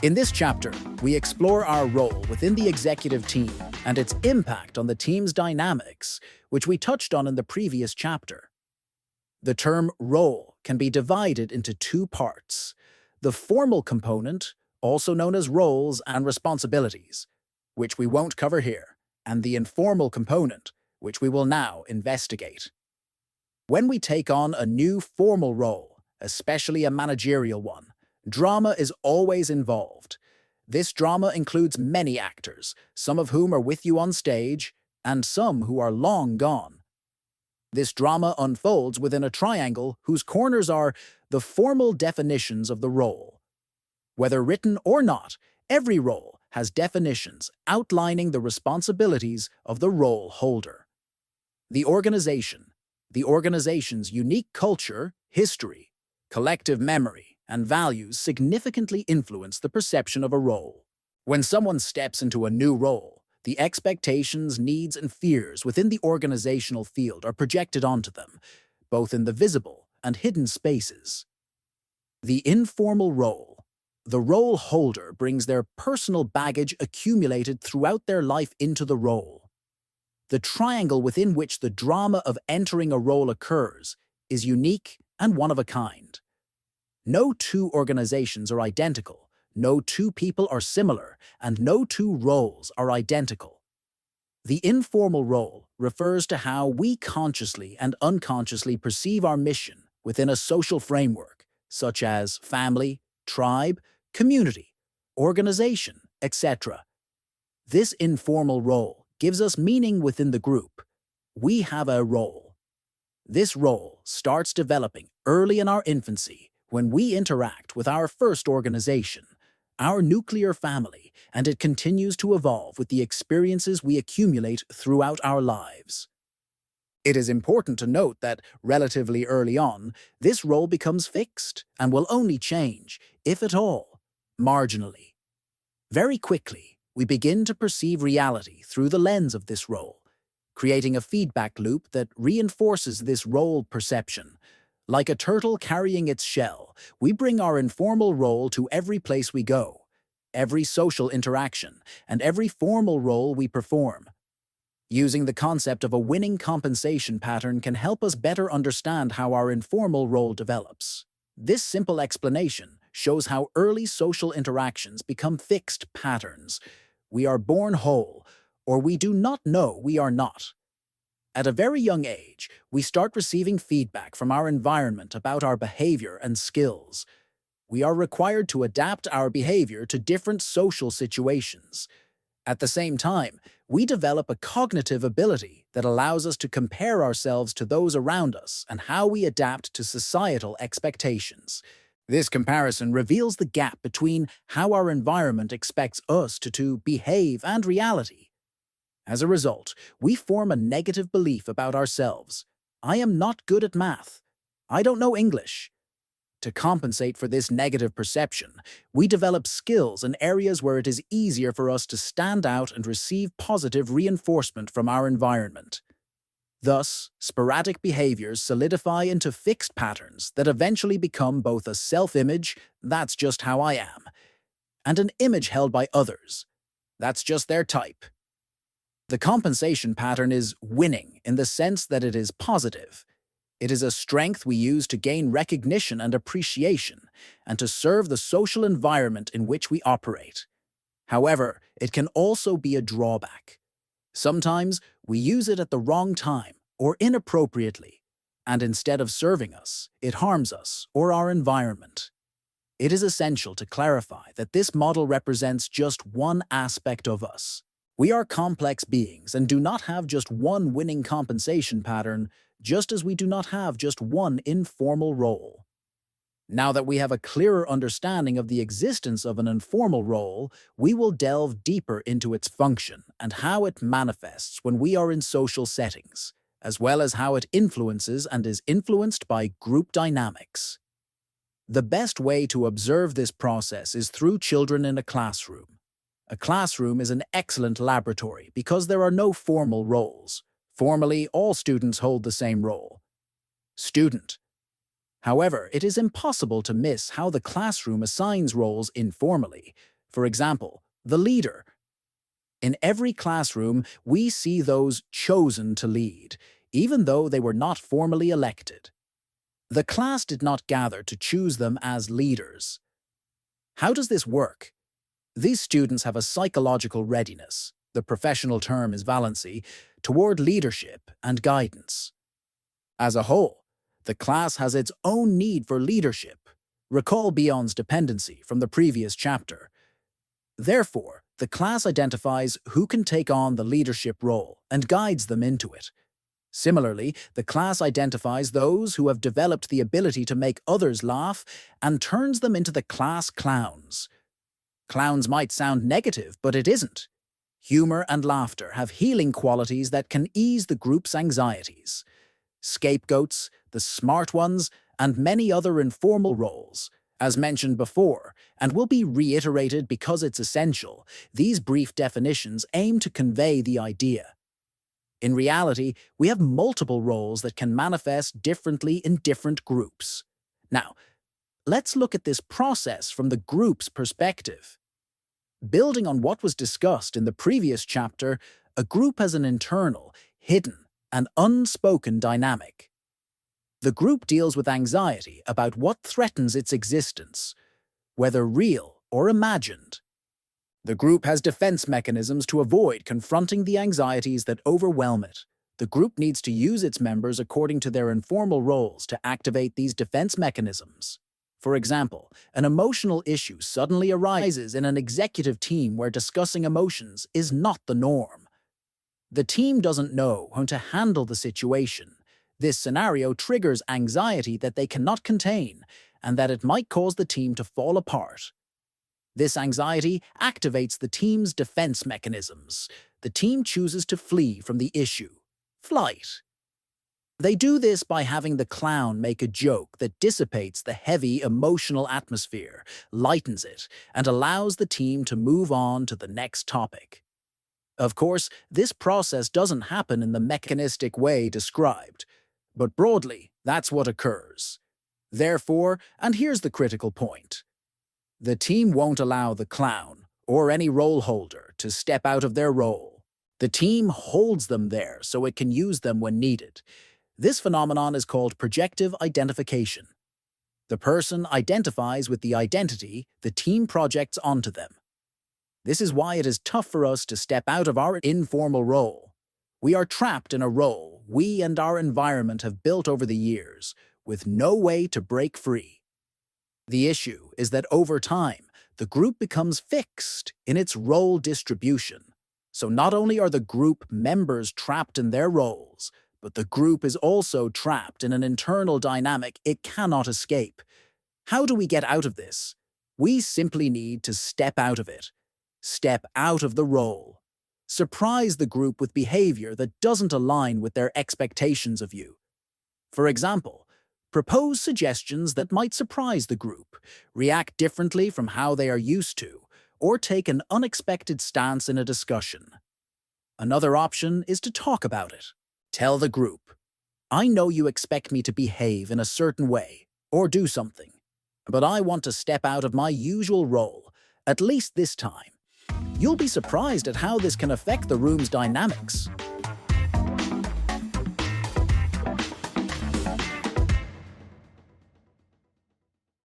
In this chapter, we explore our role within the executive team and its impact on the team's dynamics, which we touched on in the previous chapter. The term role can be divided into two parts: the formal component, also known as roles and responsibilities, which we won't cover here, and the informal component, which we will now investigate. When we take on a new formal role, especially a managerial one, drama is always involved. This drama includes many actors, some of whom are with you on stage, and some who are long gone. This drama unfolds within a triangle whose corners are the formal definitions of the role. Whether written or not, every role has definitions outlining the responsibilities of the role holder. The organization's unique culture, history, collective memory, and values significantly influence the perception of a role. When someone steps into a new role, the expectations, needs, and fears within the organizational field are projected onto them, both in the visible and hidden spaces. The informal role. The role holder brings their personal baggage accumulated throughout their life into the role. The triangle within which the drama of entering a role occurs is unique and one of a kind. No two organizations are identical, no two people are similar, and no two roles are identical. The informal role refers to how we consciously and unconsciously perceive our mission within a social framework, such as family, tribe, community, organization, etc. This informal role gives us meaning within the group. We have a role. This role starts developing early in our infancy when we interact with our first organization, our nuclear family, and it continues to evolve with the experiences we accumulate throughout our lives. It is important to note that relatively early on, this role becomes fixed and will only change, if at all, marginally. Very quickly, we begin to perceive reality through the lens of this role, creating a feedback loop that reinforces this role perception. Like a turtle carrying its shell, we bring our informal role to every place we go, every social interaction, and every formal role we perform. Using the concept of a winning compensation pattern can help us better understand how our informal role develops. This simple explanation shows how early social interactions become fixed patterns. We are born whole, or we do not know we are not. At a very young age, we start receiving feedback from our environment about our behavior and skills. We are required to adapt our behavior to different social situations. At the same time, we develop a cognitive ability that allows us to compare ourselves to those around us and how we adapt to societal expectations. This comparison reveals the gap between how our environment expects us to behave and reality. As a result, we form a negative belief about ourselves. I am not good at math. I don't know English. To compensate for this negative perception, we develop skills in areas where it is easier for us to stand out and receive positive reinforcement from our environment. Thus, sporadic behaviors solidify into fixed patterns that eventually become both a self-image, that's just how I am, and an image held by others, that's just their type. The compensation pattern is winning in the sense that it is positive. It is a strength we use to gain recognition and appreciation, and to serve the social environment in which we operate. However, it can also be a drawback. Sometimes we use it at the wrong time or inappropriately, and instead of serving us, it harms us or our environment. It is essential to clarify that this model represents just one aspect of us. We are complex beings and do not have just one winning compensation pattern, just as we do not have just one informal role. Now that we have a clearer understanding of the existence of an informal role, we will delve deeper into its function and how it manifests when we are in social settings, as well as how it influences and is influenced by group dynamics. The best way to observe this process is through children in a classroom. A classroom is an excellent laboratory because there are no formal roles. Formally, all students hold the same role: student. However, it is impossible to miss how the classroom assigns roles informally, For example, the leader. In every classroom, we see those chosen to lead, even though they were not formally elected. The class did not gather to choose them as leaders. How does this work? These students have a psychological readiness, the professional term is valency, toward leadership and guidance. As a whole, the class has its own need for leadership. Recall Bion's dependency from the previous chapter. Therefore, the class identifies who can take on the leadership role and guides them into it. Similarly, the class identifies those who have developed the ability to make others laugh and turns them into the class clowns. Clowns might sound negative, but it isn't. Humor and laughter have healing qualities that can ease the group's anxieties. Scapegoats, the smart ones, and many other informal roles. As mentioned before, and will be reiterated because it's essential, these brief definitions aim to convey the idea. In reality, we have multiple roles that can manifest differently in different groups. Now, let's look at this process from the group's perspective. Building on what was discussed in the previous chapter, a group has an internal, hidden, and unspoken dynamic. The group deals with anxiety about what threatens its existence, whether real or imagined. The group has defense mechanisms to avoid confronting the anxieties that overwhelm it. The group needs to use its members according to their informal roles to activate these defense mechanisms. For example, an emotional issue suddenly arises in an executive team where discussing emotions is not the norm. The team doesn't know how to handle the situation. This scenario triggers anxiety that they cannot contain and that it might cause the team to fall apart. This anxiety activates the team's defense mechanisms. The team chooses to flee from the issue. Flight. They do this by having the clown make a joke that dissipates the heavy emotional atmosphere, lightens it, and allows the team to move on to the next topic. Of course, this process doesn't happen in the mechanistic way described, but broadly, that's what occurs. Therefore, and here's the critical point, the team won't allow the clown, or any role holder, to step out of their role. The team holds them there so it can use them when needed. This phenomenon is called projective identification. The person identifies with the identity the team projects onto them. This is why it is tough for us to step out of our informal role. We are trapped in a role we and our environment have built over the years, with no way to break free. The issue is that over time, the group becomes fixed in its role distribution. So not only are the group members trapped in their roles, but the group is also trapped in an internal dynamic it cannot escape. How do we get out of this? We simply need to step out of it. Step out of the role. Surprise the group with behavior that doesn't align with their expectations of you. For example, propose suggestions that might surprise the group, react differently from how they are used to, or take an unexpected stance in a discussion. Another option is to talk about it. Tell the group, I know you expect me to behave in a certain way or do something, but I want to step out of my usual role, at least this time. You'll be surprised at how this can affect the room's dynamics.